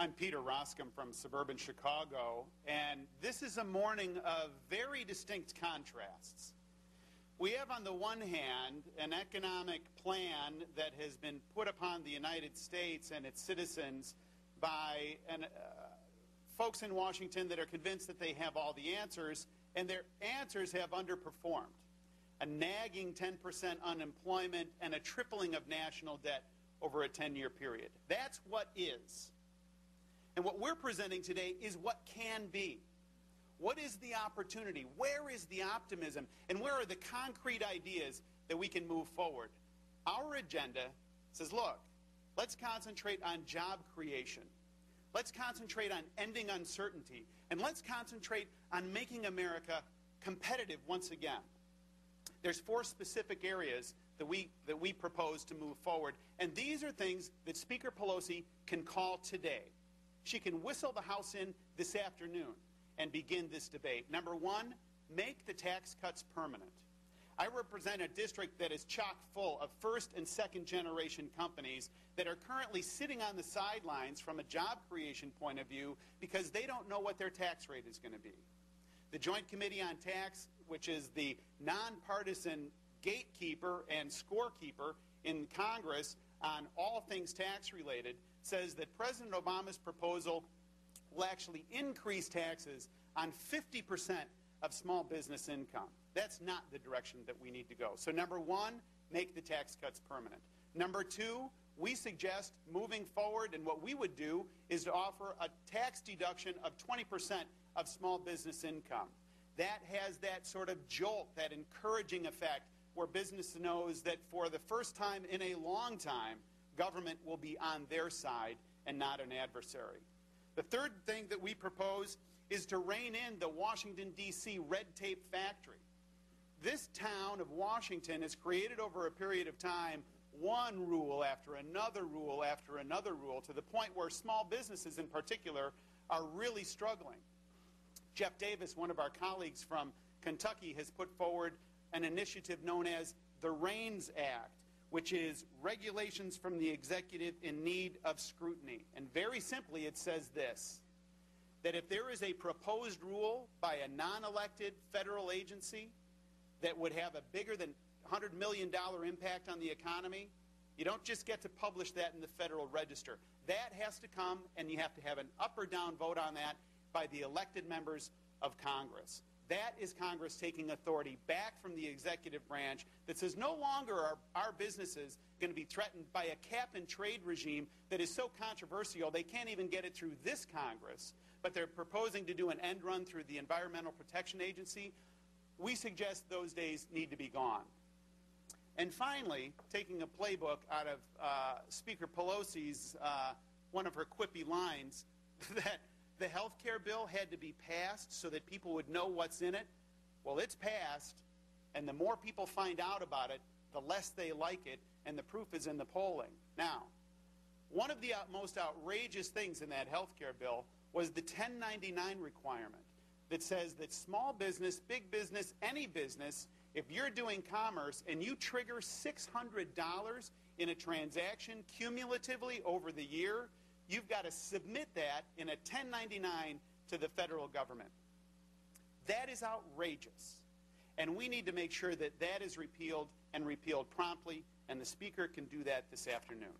I'm Peter Roskam from suburban Chicago, and this is a morning of very distinct contrasts. We have on the one hand an economic plan that has been put upon the United States and its citizens by folks in Washington that are convinced that they have all the answers, and their answers have underperformed. A nagging 10% unemployment and a tripling of national debt over a 10-year period. That's what is. And what we're presenting today is what can be. What is the opportunity? Where is the optimism? And where are the concrete ideas that we can move forward? Our agenda says, look, let's concentrate on job creation. Let's concentrate on ending uncertainty. And let's concentrate on making America competitive once again. There's 4 specific areas that we propose to move forward. And these are things that Speaker Pelosi can call today. She can whistle the House in this afternoon and begin this debate. Number 1, make the tax cuts permanent. I represent a district that is chock full of first and second generation companies that are currently sitting on the sidelines from a job creation point of view because they don't know what their tax rate is going to be. The Joint Committee on Tax, which is the nonpartisan gatekeeper and scorekeeper in Congress on all things tax related, says that President Obama's proposal will actually increase taxes on 50% of small business income. That's not the direction that we need to go. So number 1, make the tax cuts permanent. Number 2, we suggest moving forward, and what we would do is to offer a tax deduction of 20% of small business income. That has that sort of jolt, that encouraging effect where business knows that for the first time in a long time, government will be on their side and not an adversary. The third thing that we propose is to rein in the Washington, D.C. red tape factory. This town of Washington has created over a period of time one rule after another rule after another rule to the point where small businesses in particular are really struggling. Jeff Davis, one of our colleagues from Kentucky, has put forward an initiative known as the REINS Act, which is regulations from the executive in need of scrutiny. And very simply it says this, that if there is a proposed rule by a non-elected federal agency that would have a bigger than $100 million impact on the economy, you don't just get to publish that in the Federal Register. That has to come, and you have to have an up or down vote on that by the elected members of Congress. That is Congress taking authority back from the executive branch that says no longer are our businesses going to be threatened by a cap-and-trade regime that is so controversial they can't even get it through this Congress, but they're proposing to do an end run through the Environmental Protection Agency. We suggest those days need to be gone. And finally, taking a playbook out of Speaker Pelosi's, one of her quippy lines, that the health care bill had to be passed so that people would know what's in it. Well, it's passed, and the more people find out about it, the less they like it, and the proof is in the polling. Now, one of the most outrageous things in that health care bill was the 1099 requirement that says that small business, big business, any business, if you're doing commerce and you trigger $600 in a transaction cumulatively over the year, you've got to submit that in a 1099 to the federal government. That is outrageous. And we need to make sure that that is repealed and repealed promptly, and the Speaker can do that this afternoon.